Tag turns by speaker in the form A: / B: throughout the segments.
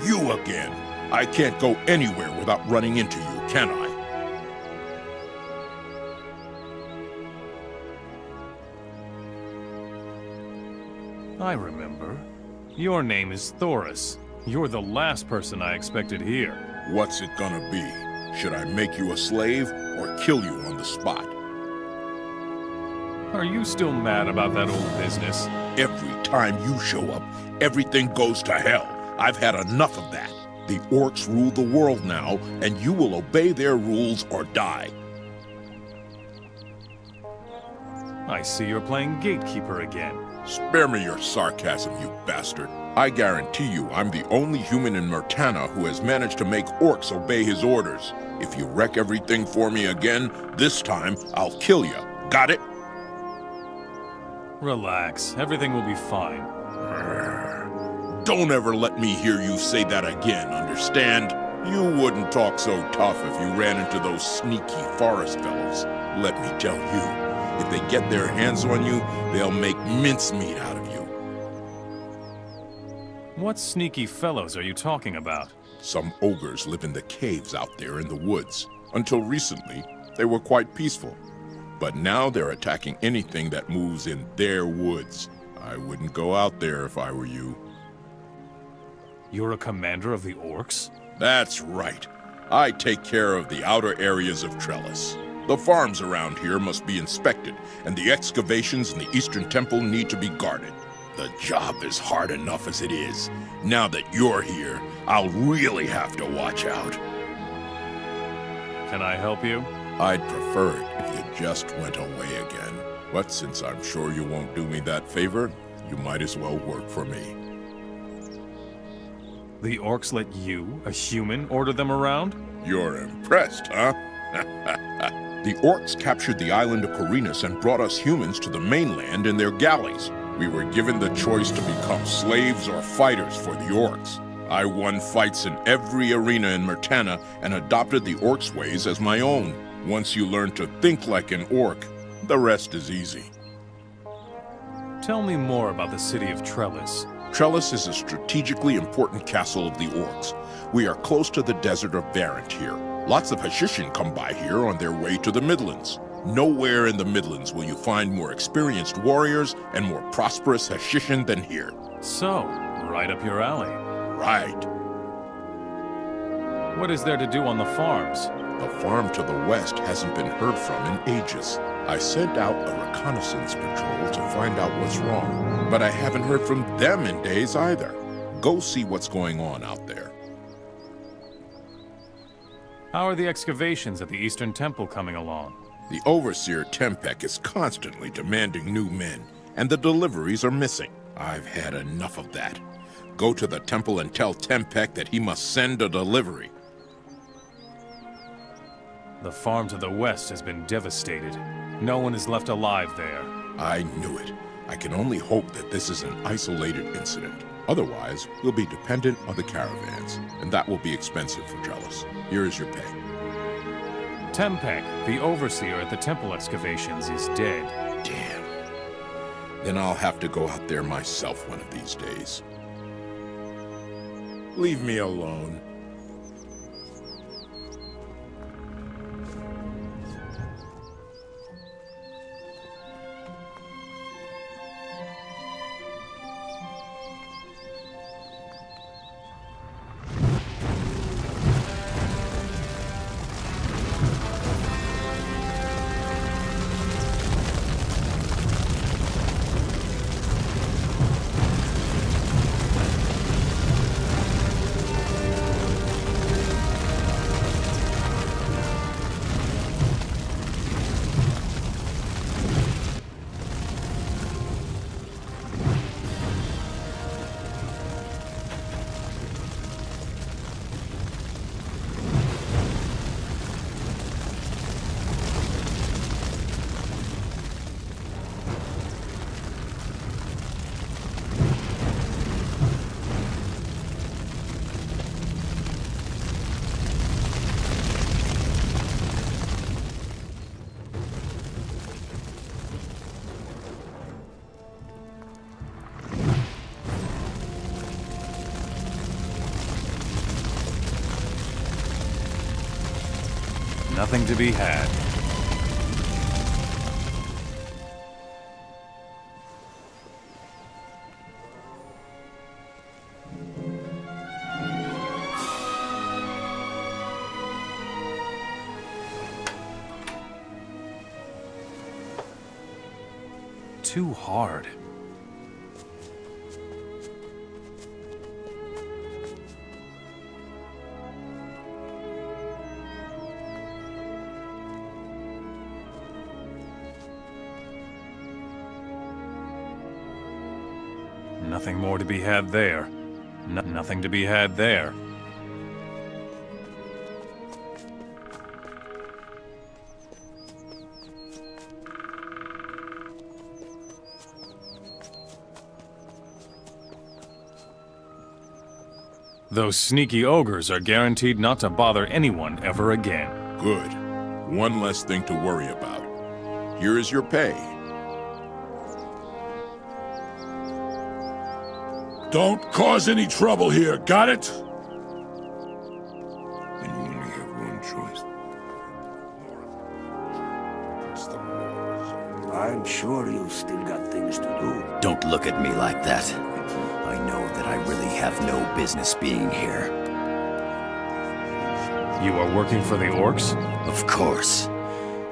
A: You again. I can't go anywhere without running into you, can I?
B: I remember. Your name is Thoris. You're the last person I expected here.
A: What's it gonna be? Should I make you a slave or kill you on the spot?
B: Are you still mad about that old business?
A: Every time you show up, everything goes to hell. I've had enough of that. The orcs rule the world now, and you will obey their rules or die.
B: I see you're playing gatekeeper again.
A: Spare me your sarcasm, you bastard. I guarantee you I'm the only human in Murtana who has managed to make orcs obey his orders. If you wreck everything for me again, this time I'll kill you. Got it?
B: Relax. Everything will be fine.
A: Don't ever let me hear you say that again, understand? You wouldn't talk so tough if you ran into those sneaky forest fellows. Let me tell you, if they get their hands on you, they'll make mincemeat out of you.
B: What sneaky fellows are you talking about?
A: Some ogres live in the caves out there in the woods. Until recently, they were quite peaceful. But now they're attacking anything that moves in their woods. I wouldn't go out there if I were you.
B: You're a commander of the orcs?
A: That's right. I take care of the outer areas of Trellis. The farms around here must be inspected, and the excavations in the Eastern Temple need to be guarded. The job is hard enough as it is. Now that you're here, I'll really have to watch out.
B: Can I help you?
A: I'd prefer it if you just went away again. But since I'm sure you won't do me that favor, you might as well work for me.
B: The orcs let you, a human, order them around?
A: You're impressed, huh? The orcs captured the island of Corinus and brought us humans to the mainland in their galleys. We were given the choice to become slaves or fighters for the orcs. I won fights in every arena in Murtana and adopted the orcs' ways as my own. Once you learn to think like an orc, the rest is easy.
B: Tell me more about the city of Trellis.
A: Trellis is a strategically important castle of the orcs. We are close to the desert of Varant here. Lots of Hashishin come by here on their way to the Midlands. Nowhere in the Midlands will you find more experienced warriors and more prosperous Hashishin than here.
B: So, right up your alley.
A: Right.
B: What is there to do on the farms?
A: The farm to the west hasn't been heard from in ages. I sent out a reconnaissance patrol to find out what's wrong, but I haven't heard from them in days either. Go see what's going on out there.
B: How are the excavations at the Eastern Temple coming along?
A: The Overseer Tempek is constantly demanding new men, and the deliveries are missing. I've had enough of that. Go to the temple and tell Tempek that he must send a delivery.
B: The farm to the west has been devastated. No one is left alive there.
A: I knew it. I can only hope that this is an isolated incident. Otherwise, we'll be dependent on the caravans, and that will be expensive for Trellis. Here is your pay.
B: Tempek, the overseer at the temple excavations, is dead.
A: Damn. Then I'll have to go out there myself one of these days. Leave me alone.
B: Nothing to be had. Too hard. Nothing more to be had there. Nothing to be had there. Those sneaky ogres are guaranteed not to bother anyone ever again.
A: Good. One less thing to worry about. Here is your pay.
C: Don't cause any trouble here, got it?
A: And you only have one choice.
D: I'm sure you've still got things to do.
E: Don't look at me like that. I know that I really have no business being here.
B: You are working for the orcs?
E: Of course.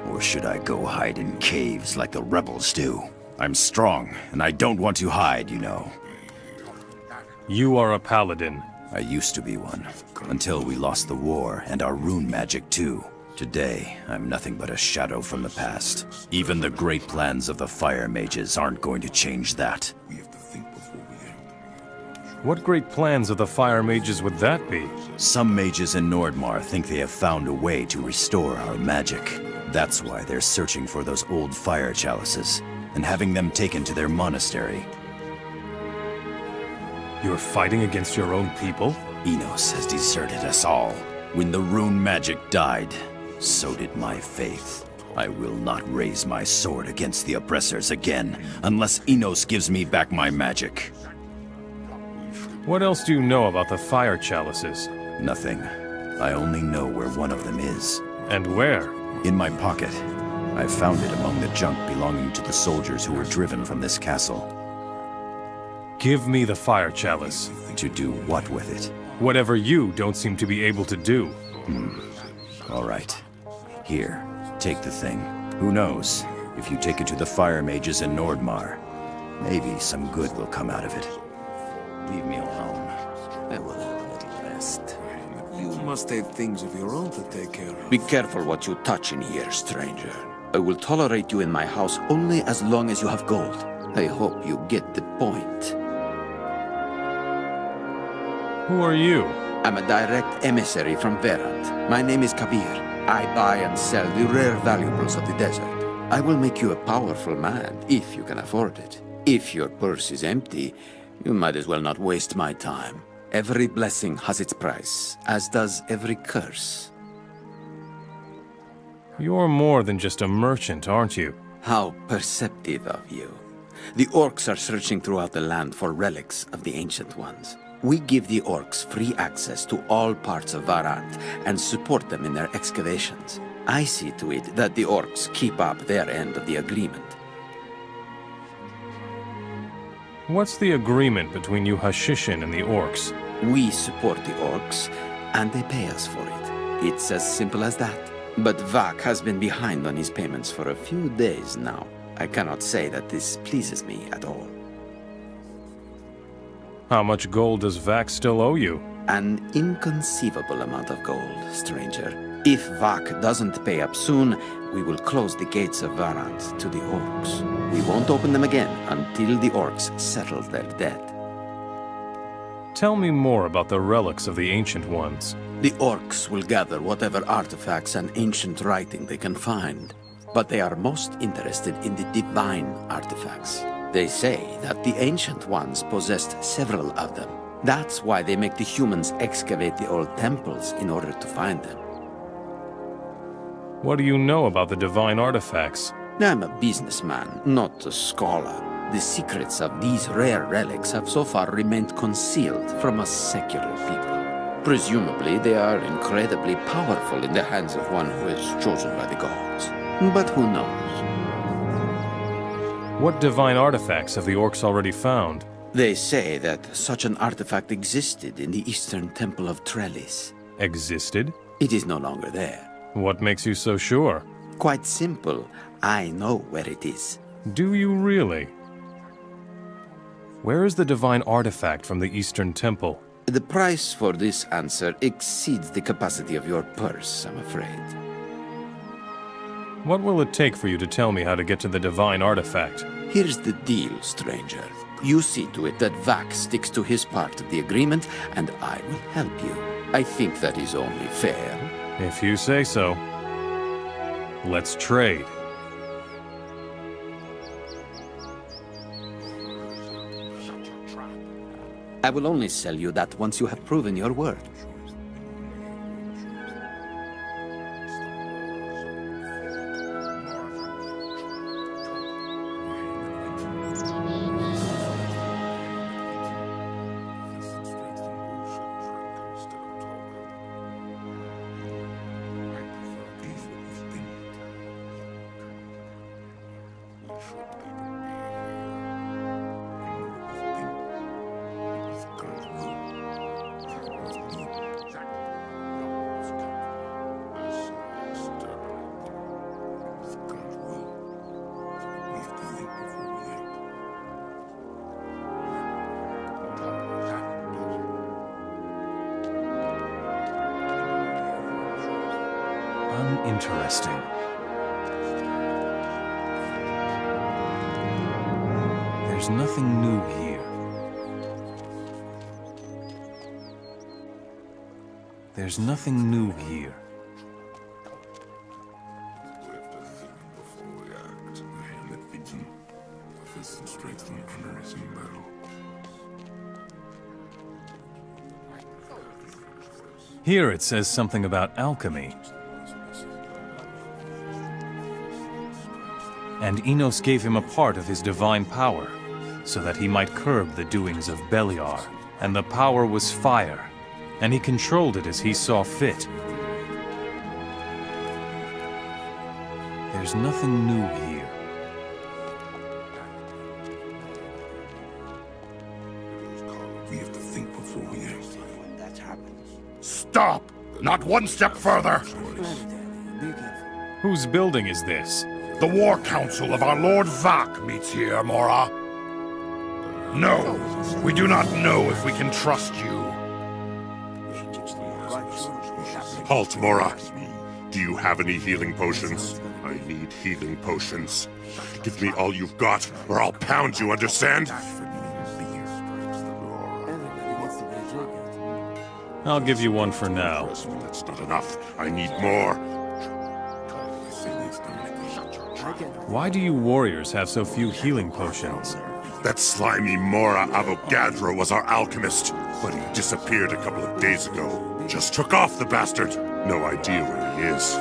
E: Or should I go hide in caves like the rebels do? I'm strong, and I don't want to hide, you know.
B: You are a paladin.
E: I used to be one, until we lost the war and our rune magic too. Today, I'm nothing but a shadow from the past. Even the great plans of the fire mages aren't going to change that.
A: We have to think before we act.
B: What great plans of the fire mages would that be?
E: Some mages in Nordmar think they have found a way to restore our magic. That's why they're searching for those old fire chalices, and having them taken to their monastery.
B: You're fighting against your own people?
E: Enos has deserted us all. When the rune magic died, so did my faith. I will not raise my sword against the oppressors again, unless Enos gives me back my magic.
B: What else do you know about the fire chalices?
E: Nothing. I only know where one of them is.
B: And where?
E: In my pocket. I found it among the junk belonging to the soldiers who were driven from this castle.
B: Give me the fire chalice.
E: To do what with it?
B: Whatever you don't seem to be able to do.
E: All right. Here, take the thing. Who knows? If you take it to the fire mages in Nordmar, maybe some good will come out of it. Leave me alone.
D: I will have a little rest. You must have things of your own to take care of.
F: Be careful what you touch in here, stranger. I will tolerate you in my house only as long as you have gold. I hope you get the point.
B: Who are you?
F: I'm a direct emissary from Verant. My name is Kabir. I buy and sell the rare valuables of the desert. I will make you a powerful man, if you can afford it. If your purse is empty, you might as well not waste my time. Every blessing has its price, as does every curse.
B: You're more than just a merchant, aren't you?
F: How perceptive of you. The orcs are searching throughout the land for relics of the Ancient Ones. We give the orcs free access to all parts of Varant and support them in their excavations. I see to it that the orcs keep up their end of the agreement.
B: What's the agreement between you Hashishin and the orcs?
F: We support the orcs, and they pay us for it. It's as simple as that. But Vak has been behind on his payments for a few days now. I cannot say that this pleases me at all.
B: How much gold does Vak still owe you?
F: An inconceivable amount of gold, stranger. If Vak doesn't pay up soon, we will close the gates of Varant to the orcs. We won't open them again until the orcs settle their debt.
B: Tell me more about the relics of the Ancient Ones.
F: The orcs will gather whatever artifacts and ancient writing they can find, but they are most interested in the divine artifacts. They say that the Ancient Ones possessed several of them. That's why they make the humans excavate the old temples in order to find them.
B: What do you know about the divine artifacts?
F: I'm a businessman, not a scholar. The secrets of these rare relics have so far remained concealed from us secular people. Presumably, they are incredibly powerful in the hands of one who is chosen by the gods. But who knows?
B: What divine artifacts have the orcs already found?
F: They say that such an artifact existed in the Eastern Temple of Trellis.
B: Existed?
F: It is no longer there.
B: What makes you so sure?
F: Quite simple. I know where it is.
B: Do you really? Where is the divine artifact from the Eastern Temple?
F: The price for this answer exceeds the capacity of your purse, I'm afraid.
B: What will it take for you to tell me how to get to the divine artifact?
F: Here's the deal, stranger. You see to it that Vac sticks to his part of the agreement, and I will help you. I think that is only fair.
B: If you say so. Let's trade.
F: I will only sell you that once you have proven your worth.
B: Uninteresting. There's nothing new here. There's nothing new here. Here it says something about alchemy. And Enos gave him a part of his divine power, so that he might curb the doings of Beliar. And the power was fire, and he controlled it as he saw fit. There's nothing new here.
C: We have to think before we act. Stop! Not one step further!
B: Whose building is this?
C: The War Council of our Lord Vac meets here, Mora. No, we do not know if we can trust you. Halt, Mora. Do you have any healing potions? I need healing potions. Give me all you've got, or I'll pound you, understand?
B: I'll give you one for now.
C: That's not enough. I need more.
B: Why do you warriors have so few healing potions?
C: That slimy Mora Avogadro was our alchemist, but he disappeared a couple of days ago. Just took off, the bastard. No idea where he is.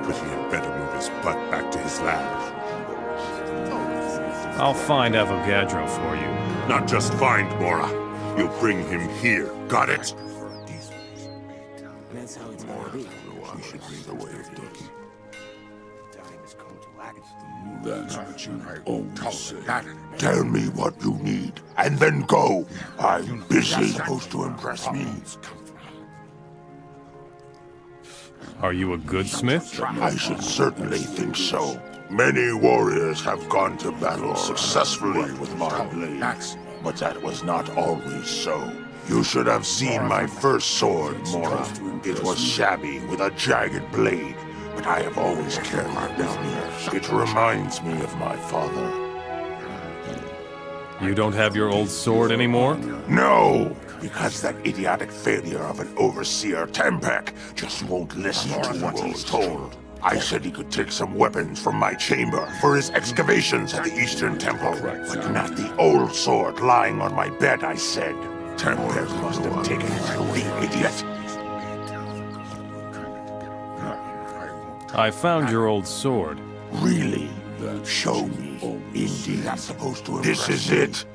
C: But he had better move his butt back to his lab.
B: I'll find Avogadro for you.
C: Not just find Mora. You'll bring him here. Got it?
D: That's how it's gonna be.
C: We should bring the way of thinking.
G: That's what you always say. Tell me what you need, and then go. I'm busy. Supposed to impress me.
B: Are you a good smith?
G: I should certainly think so. Many warriors have gone to battle successfully with my blades, but that was not always so. You should have seen my first sword, Mora. It was shabby with a jagged blade, but I have always carried it with me. It reminds me of my father.
B: You don't have your old sword anymore?
G: No, because that idiotic failure of an overseer, Tempek, just won't listen to what he's told. I said he could take some weapons from my chamber for his excavations at the Eastern Temple, but not the old sword lying on my bed, I said. Tempek must have taken it, the idiot.
B: I found your old sword.
G: Really? Show me. Indeed. This is it.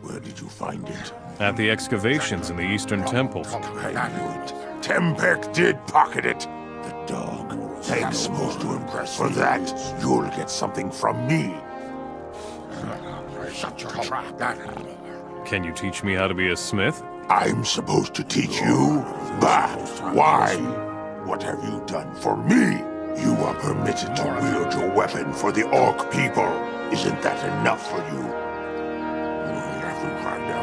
G: Where did you find it?
B: At the excavations in the Eastern Temple.
G: I knew it. Tempek did pocket it. The dog. Thanks supposed to impress. For that, you'll get something from me. Shut your trap.
B: Can you teach me how to be a smith?
G: I'm supposed to teach you? Bah! Why? What have you done for me? You are permitted to wield your weapon for the Orc people. Isn't that enough for you?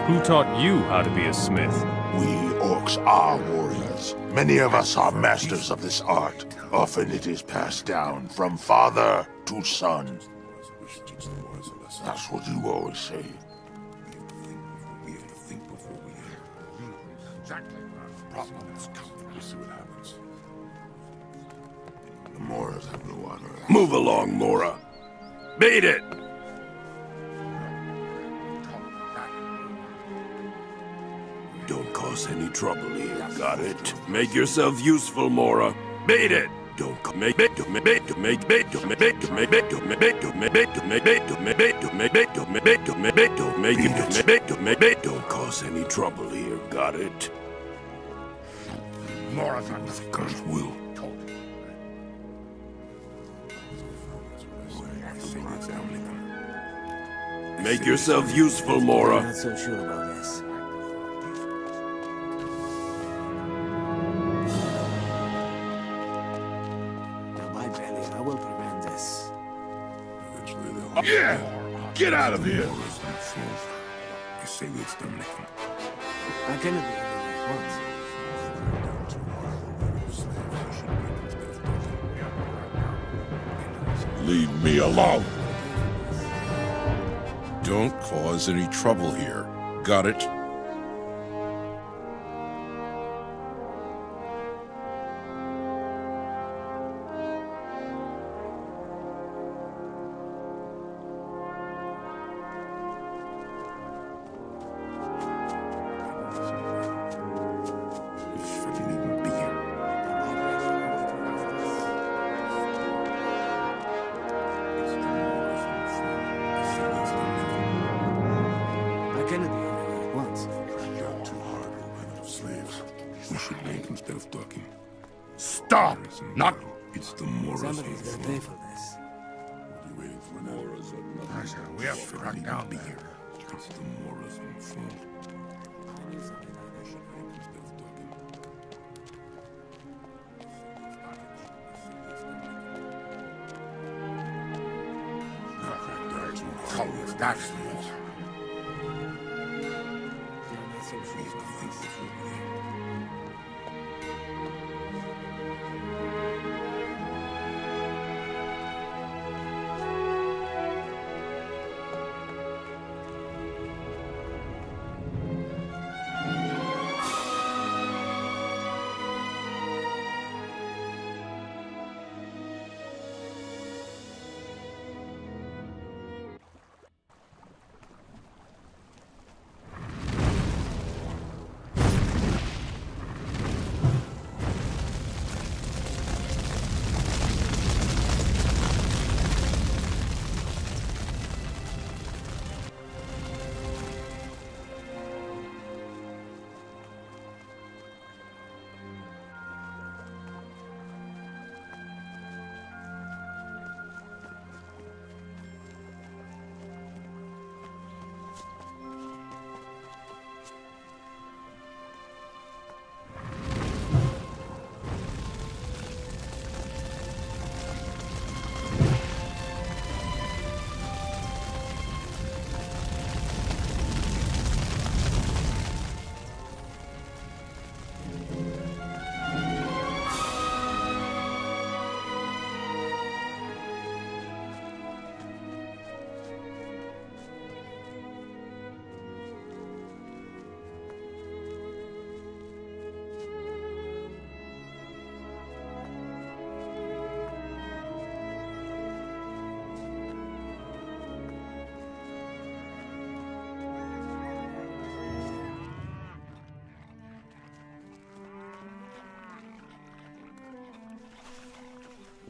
B: Who taught you how to be a smith?
G: We Orcs are warriors. Many of us are masters of this art. Often it is passed down from father to son. That's what you always say. Exactly. Problems come. We'll see what happens. The Moras have no honor.
E: Move along, Mora. Beat it! Don't cause any trouble here, got it? Make yourself useful, Mora. Beat it! Don't make it to make it to make it to make it to make it to make it to make it to make it to make it to make it to make it to make it to make it to make it. Don't cause any trouble here, got it?
G: Mora's on the curse will.
E: Make yourself useful, Mora.
D: I'm not so sure about this. I will prevent this.
G: Yeah! Get out of here!
D: I cannot be everywhere at once.
G: Leave me alone!
A: Don't cause any trouble here. Got it?
G: Stop! Not...
C: It's the Moras.
D: Somebody's gonna pay for this.
G: We have to crack down
C: here. It's the Moras' fault.
G: That's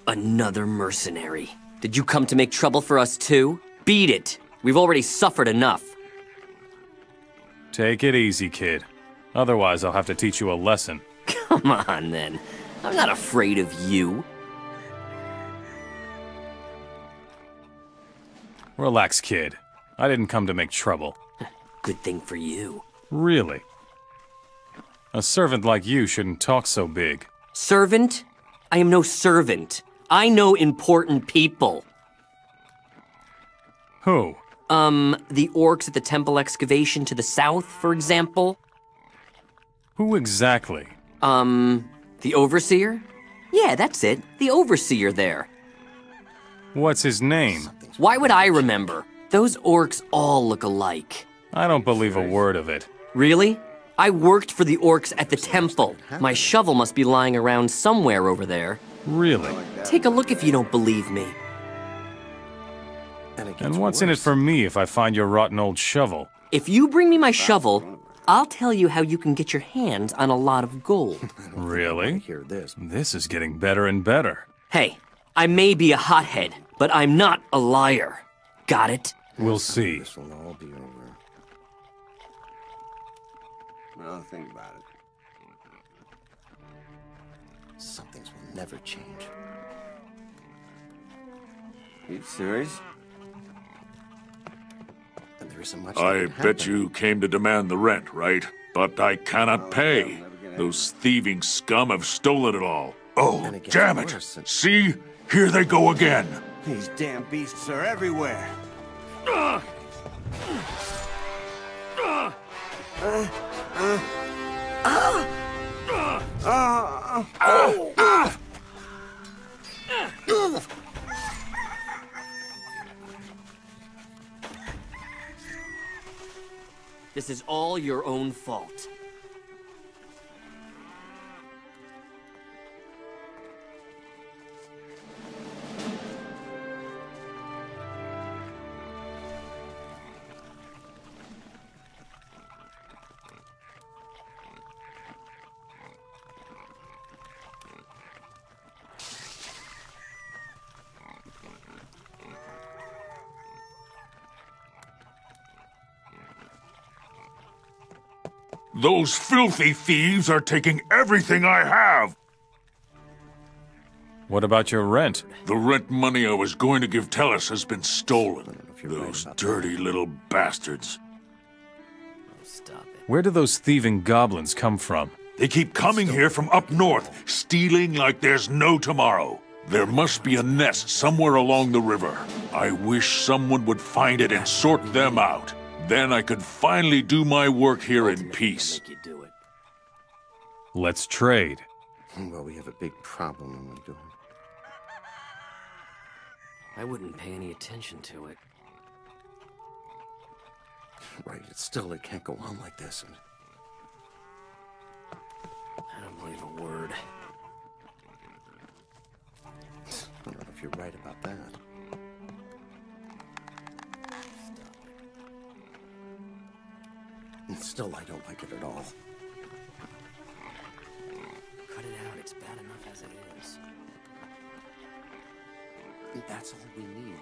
H: Another mercenary. Did you come to make trouble for us too? Beat it! We've already suffered enough.
B: Take it easy, kid. Otherwise, I'll have to teach you a lesson.
H: Come on, then. I'm not afraid of you.
B: Relax, kid. I didn't come to make trouble.
H: Good thing for you.
B: Really? A servant like you shouldn't talk so big.
H: Servant? I am no servant. I know important people.
B: Who?
H: The orcs at the temple excavation to the south, for example.
B: Who exactly?
H: The overseer? Yeah, that's it. The overseer there.
B: What's his name?
H: Why would I remember? Those orcs all look alike.
B: I don't believe a word of it.
H: Really? I worked for the orcs at the temple. My shovel must be lying around somewhere over there.
B: Really?
H: Take a look if you don't believe me.
B: And what's in it for me if I find your rotten old shovel?
H: If you bring me my shovel, I'll tell you how you can get your hands on a lot of gold.
B: Really? This is getting better and better.
H: Hey, I may be a hothead, but I'm not a liar. Got it?
B: We'll see.
F: This will all be over. Well, think about it. Some things will never change. Are you serious? And there isn't much
C: I bet you came to demand the rent, right? But I cannot pay. Those thieving scum have stolen it all. Oh, damn it! See? Here they go again!
F: These damn beasts are everywhere.
H: This is all your own fault.
C: Those filthy thieves are taking everything I have!
B: What about your rent?
C: The rent money I was going to give Tellus has been stolen. Those dirty little bastards.
H: Stop it.
B: Where do those thieving goblins come from?
C: They keep coming here from up north, stealing like there's no tomorrow. There must be a nest somewhere along the river. I wish someone would find it and sort them out. Then I could finally do my work here in peace.
H: Make you do it.
B: Let's trade.
F: Well, we have a big problem when we do.
H: I wouldn't pay any attention to it.
F: Right, it can't go on like this.
H: I don't believe a word.
F: I don't know if you're right about that. And still, I don't like it at all.
H: Cut it out. It's bad enough as it is.
F: And that's all we need.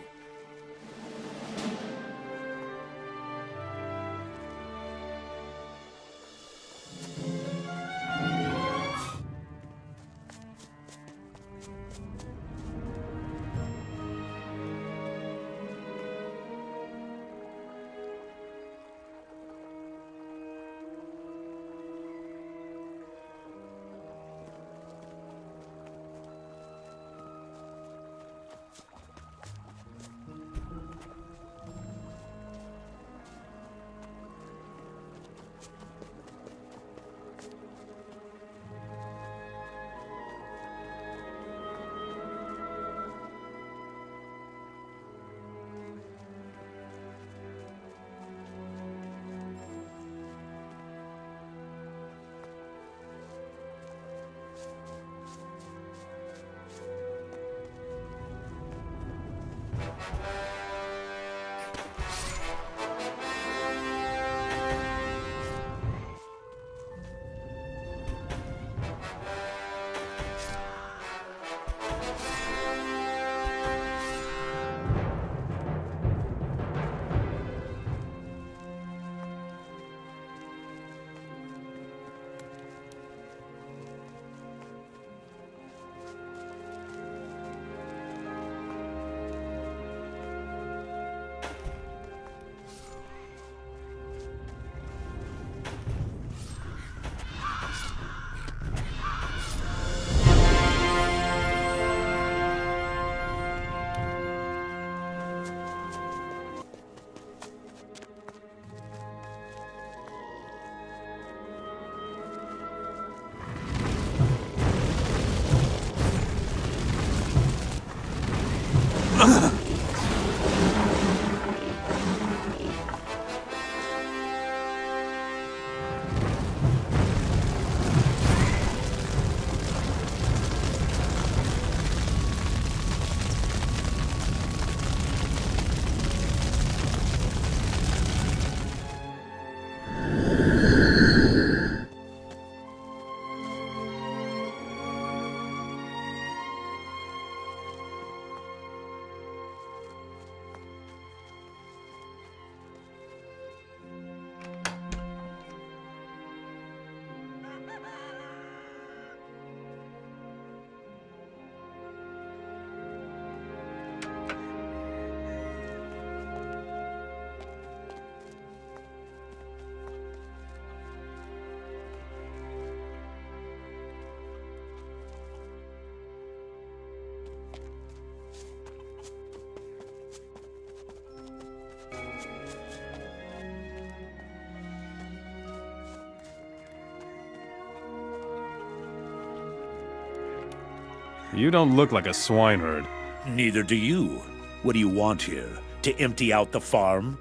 B: You don't look like a swineherd.
I: Neither do you. What do you want here? To empty out the farm?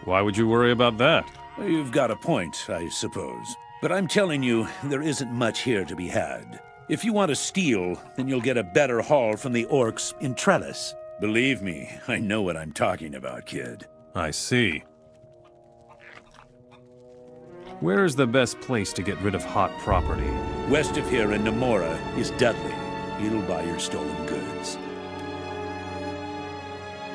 B: Why would you worry about that?
I: You've got a point, I suppose. But I'm telling you, there isn't much here to be had. If you want to steal, then you'll get a better haul from the orcs in Trellis. Believe me, I know what I'm talking about, kid.
B: I see. Where is the best place to get rid of hot property?
I: West of here in Namora is Dudley. He'll buy your stolen goods.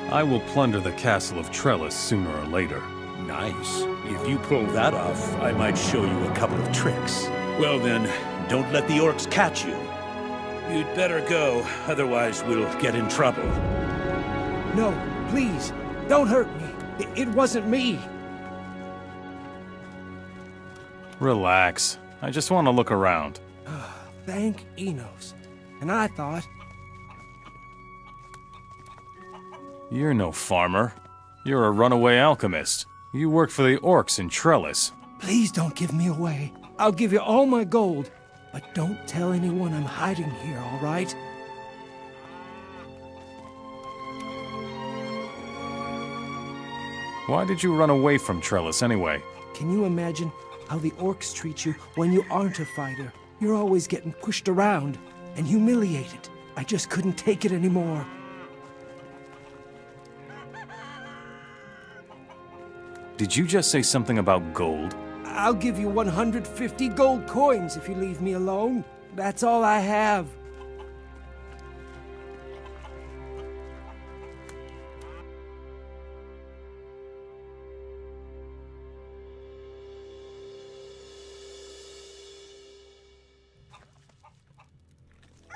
B: I will plunder the castle of Trellis sooner or later.
I: Nice. If you pull that off, I might show you a couple of tricks. Well then, don't let the orcs catch you. You'd better go, otherwise we'll get in trouble.
J: No, please, don't hurt me. It wasn't me.
B: Relax. I just want to look around.
J: Thank Enos. And I thought...
B: You're no farmer. You're a runaway alchemist. You work for the orcs in Trellis.
J: Please don't give me away. I'll give you all my gold. But don't tell anyone I'm hiding here, all right?
B: Why did you run away from Trellis anyway?
J: Can you imagine how the orcs treat you when you aren't a fighter? You're always getting pushed around and humiliated. I just couldn't take it anymore.
B: Did you just say something about gold?
J: I'll give you 150 gold coins if you leave me alone. That's all I have.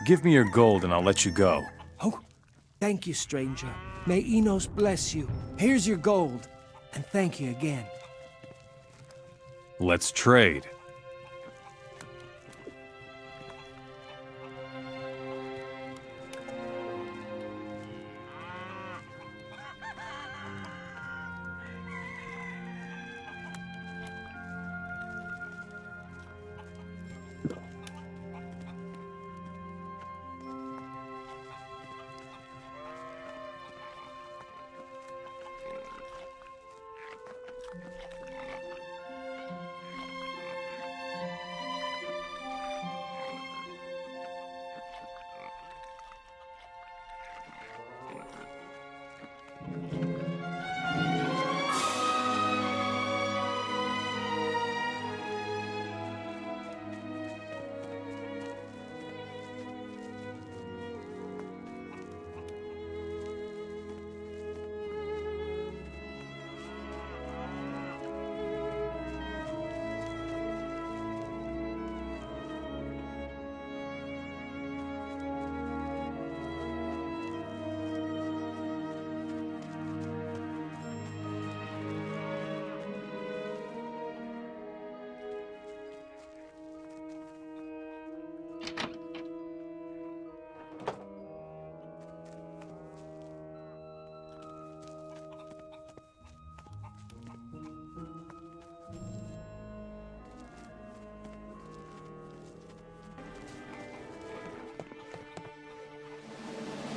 B: Give me your gold and I'll let you go.
J: Oh, thank you, stranger. May Enos bless you. Here's your gold. And thank you again.
B: Let's trade.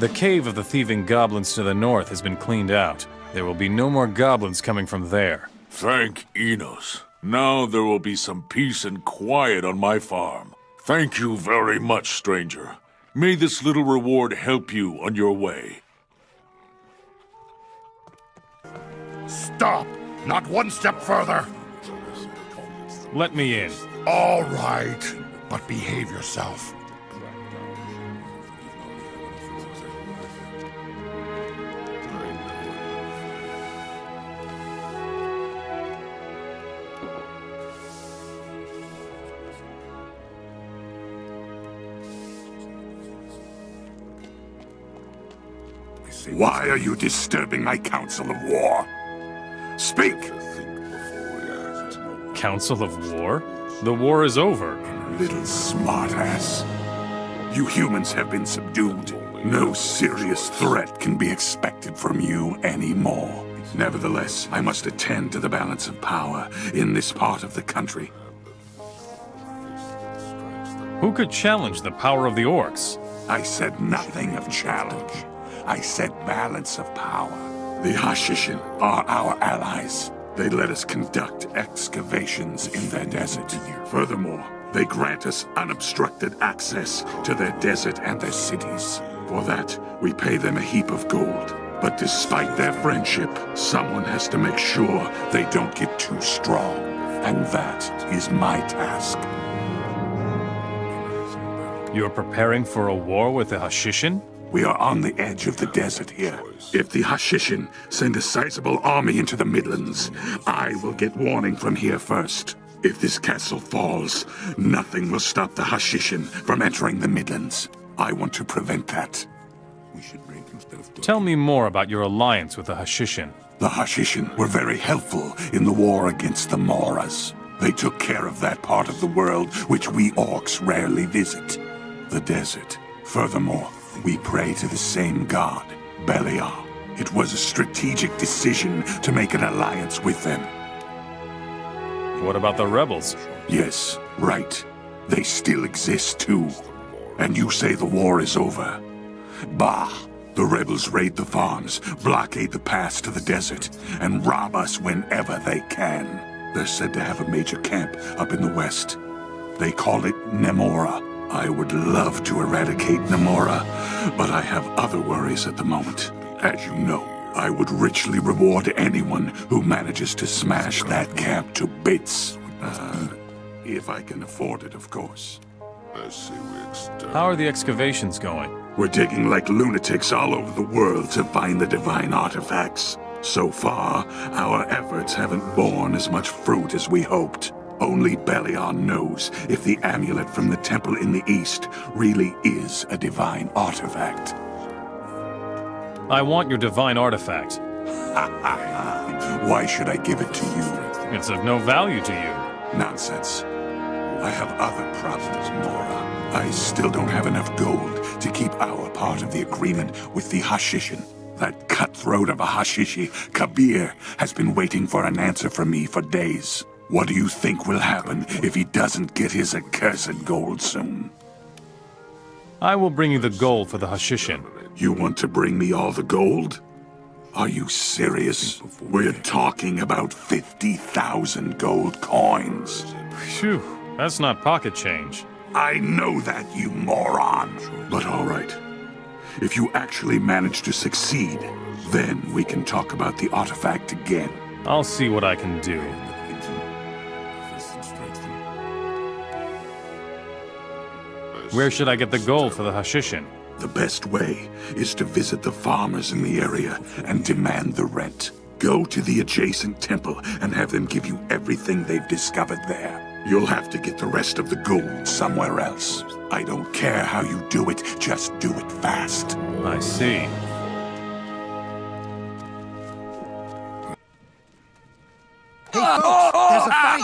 B: The cave of the thieving goblins to the north has been cleaned out. There will be no more goblins coming from there.
G: Thank Enos. Now there will be some peace and quiet on my farm. Thank you very much, stranger. May this little reward help you on your way.
C: Stop! Not one step further!
B: Let me in.
C: All right, but behave yourself. Why are you disturbing my council of war? Speak!
B: Council of War? The war is over.
C: Little smartass. You humans have been subdued. No serious threat can be expected from you anymore. Nevertheless, I must attend to the balance of power in this part of the country.
B: Who could challenge the power of the orcs?
G: I said nothing of challenge. I said balance of power. The Hashishin are our allies. They let us conduct excavations in their desert. Furthermore, they grant us unobstructed access to their desert and their cities. For that, we pay them a heap of gold. But despite their friendship, someone has to make sure they don't get too strong. And that is my task.
B: You're preparing for a war with the Hashishin?
G: We are on the edge of the desert here. If the Hashishin send a sizable army into the Midlands, I will get warning from here first. If this castle falls, nothing will stop the Hashishin from entering the Midlands. I want to prevent that.
B: Tell me more about your alliance with the Hashishin.
G: The Hashishin were very helpful in the war against the Moras. They took care of that part of the world which we orcs rarely visit, the desert. Furthermore, we pray to the same god, Beliar. It was a strategic decision to make an alliance with them.
B: What about the rebels?
G: Yes, right. They still exist too. And you say the war is over. Bah! The rebels raid the farms, blockade the pass to the desert, and rob us whenever they can. They're said to have a major camp up in the west. They call it Nemora. I would love to eradicate Nemora, but I have other worries at the moment. As you know, I would richly reward anyone who manages to smash that camp to bits. If I can afford it, of course.
B: How are the excavations going?
G: We're digging like lunatics all over the world to find the divine artifacts. So far, our efforts haven't borne as much fruit as we hoped. Only Beliar knows if the amulet from the temple in the east really is a divine artifact.
B: I want your divine artifact.
G: Why should I give it to you?
B: It's of no value to you.
G: Nonsense. I have other problems, Mora. I still don't have enough gold to keep our part of the agreement with the Hashishin. That cutthroat of a Hashishi, Kabir, has been waiting for an answer from me for days. What do you think will happen if he doesn't get his accursed gold soon?
B: I will bring you the gold for the Hashishin.
G: You want to bring me all the gold? Are you serious? We're talking about 50,000 gold coins.
B: Phew, that's not pocket change.
G: I know that, you moron. But all right. If you actually manage to succeed, then we can talk about the artifact again.
B: I'll see what I can do. Where should I get the gold for the Hashishin?
G: The best way is to visit the farmers in the area and demand the rent. Go to the adjacent temple and have them give you everything they've discovered there. You'll have to get the rest of the gold somewhere else. I don't care how you do it, just do it fast.
B: I see.
J: Hey folks, there's a fight!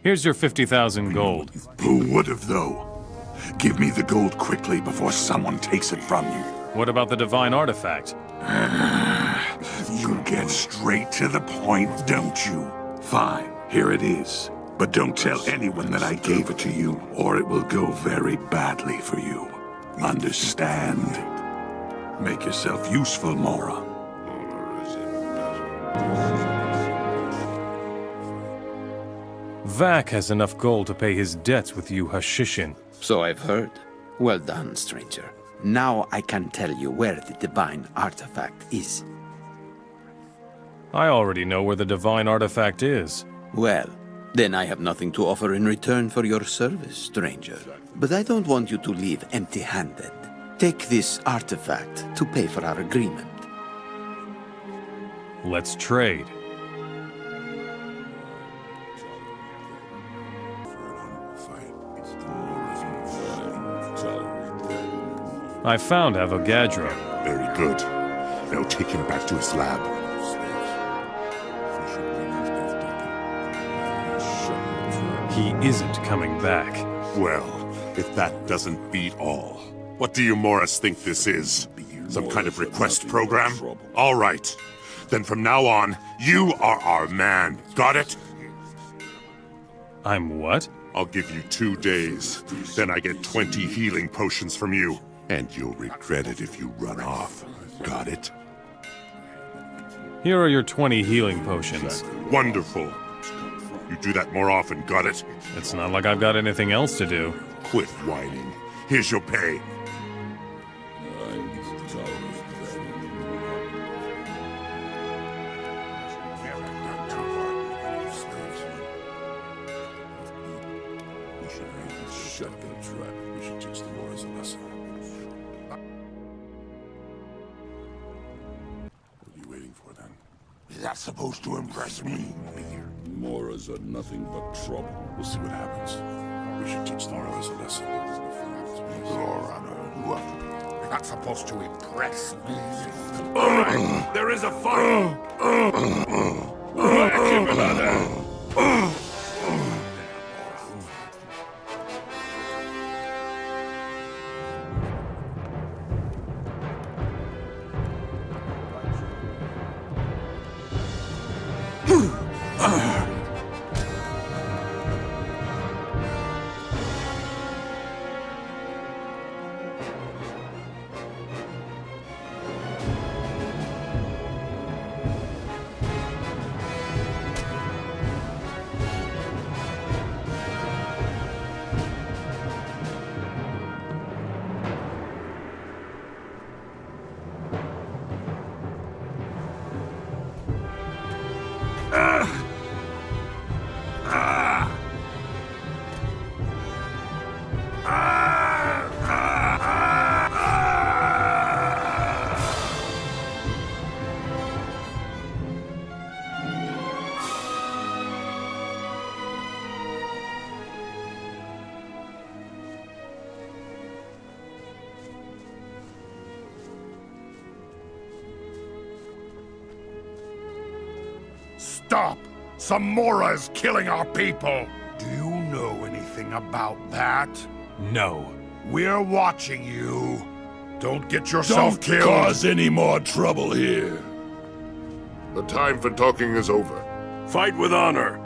B: Here's your 50,000 gold.
G: Who would have, though? Give me the gold quickly before someone takes it from you.
B: What about the divine artifact?
G: You get straight to the point, don't you? Fine, here it is. But don't tell anyone that I gave it to you, or it will go very badly for you. Understand? Make yourself useful, Mora.
B: Vac has enough gold to pay his debts with you Hashishin.
F: So I've heard. Well done, stranger. Now I can tell you where the divine artifact is.
B: I already know where the divine artifact is.
F: Well, then I have nothing to offer in return for your service, stranger. But I don't want you to leave empty-handed. Take this artifact to pay for our agreement.
B: Let's trade. I found Avogadro.
C: Very good. Now take him back to his lab.
B: He isn't coming back.
C: Well, if that doesn't beat all, what do you Morris think this is? Some kind of request program? All right. Then from now on, you are our man. Got it?
B: I'm what?
C: I'll give you 2 days. Then I get 20 healing potions from you. And you'll regret it if you run off. Got it?
B: Here are your 20 healing potions.
C: Wonderful. You do that more often, got it?
B: It's not like I've got anything else to do.
C: Quit whining. Here's your pay.
G: Is that supposed to impress me?
A: Moras are nothing but trouble. We'll see what happens. We should teach the Moras a lesson.
G: Your Honor, that's supposed to impress me.
C: All right, there is a fight.
G: Stop! Some Mora is killing our people! Do you know anything about that?
B: No.
G: We're watching you. Don't get yourself killed!
A: Don't cause any more trouble here.
G: The time for talking is over.
A: Fight with honor.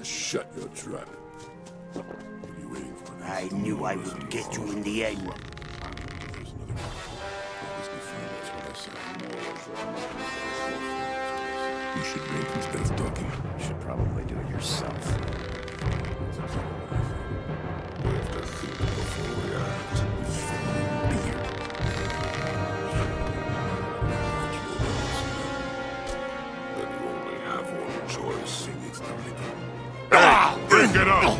A: Shut your trap. What are you waiting for?
K: I knew I would get you in the end.
A: You should drink instead of talking.
E: You should probably do it yourself.
A: We have to think before we act. Then you only have one choice.
G: Bring it up!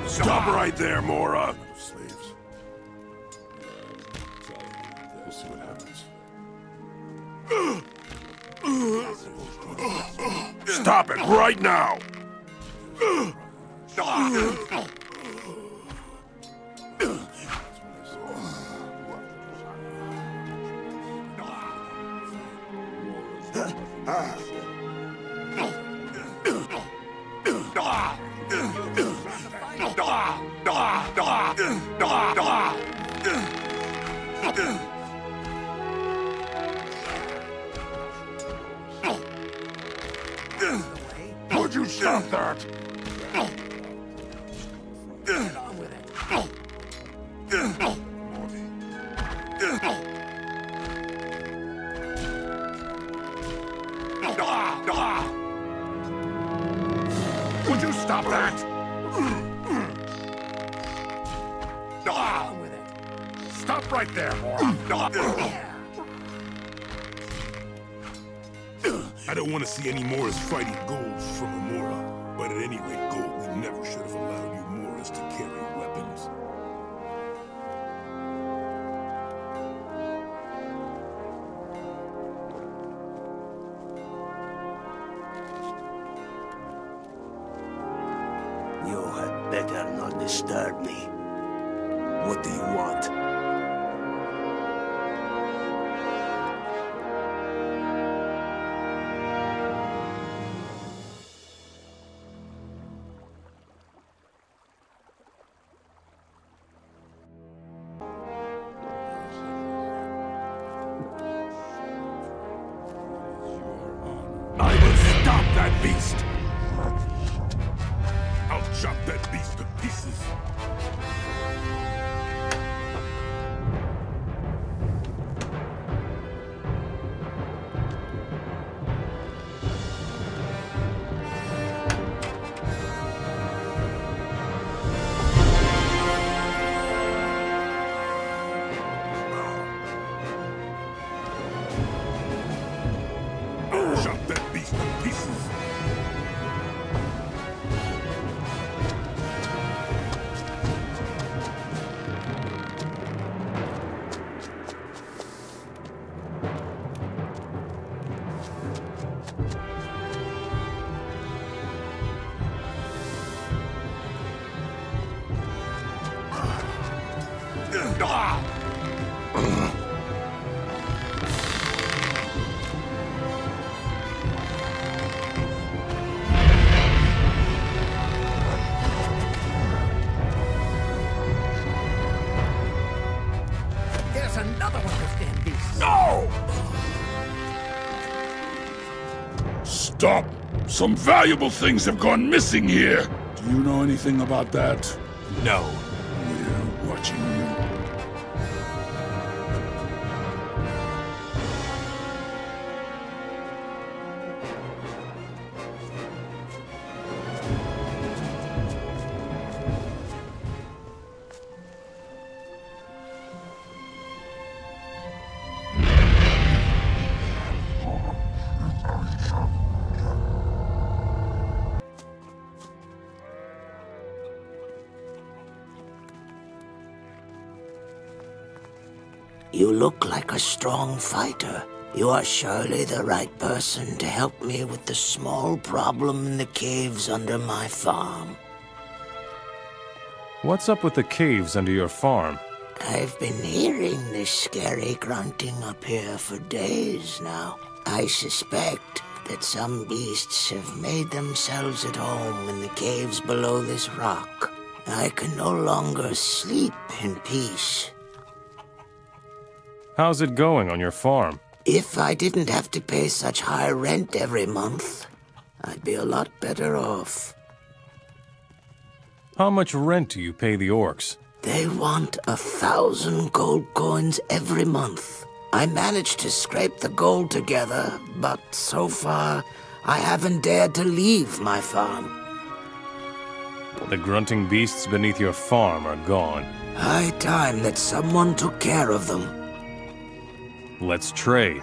A: Stop right there, Mora!
G: We'll see what happens.
A: Stop it right now!
G: Would you stop that? Would you stop that? Stop right there, Mora.
A: I don't want to see any Moras fighting gold from a Mora. But at any rate, gold, we never should have allowed you Moras to carry weapons.
K: better not disturb me.
D: What do you want?
C: I will stop that beast! I'll chop that beast to pieces! Chop that beast to pieces!
K: There's another one of those damn beasts.
C: No! Stop! Some valuable things have gone missing here! Do you know anything about that?
B: No.
C: We're watching you.
K: You look like a strong fighter. You are surely the right person to help me with the small problem in the caves under my farm.
B: What's up with the caves under your farm?
K: I've been hearing this scary grunting up here for days now. I suspect that some beasts have made themselves at home in the caves below this rock. I can no longer sleep in peace.
B: How's it going on your farm?
K: If I didn't have to pay such high rent every month, I'd be a lot better off.
B: How much rent do you pay the orcs?
K: They want 1,000 gold coins every month. I managed to scrape the gold together, but so far, I haven't dared to leave my farm.
B: The grunting beasts beneath your farm are gone.
K: High time that someone took care of them.
B: Let's trade.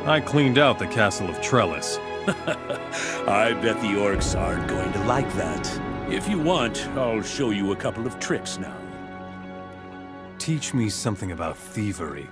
B: I cleaned out the castle of Trellis.
I: I bet the orcs aren't going to like that. If you want, I'll show you a couple of tricks now.
B: Teach me something about thievery.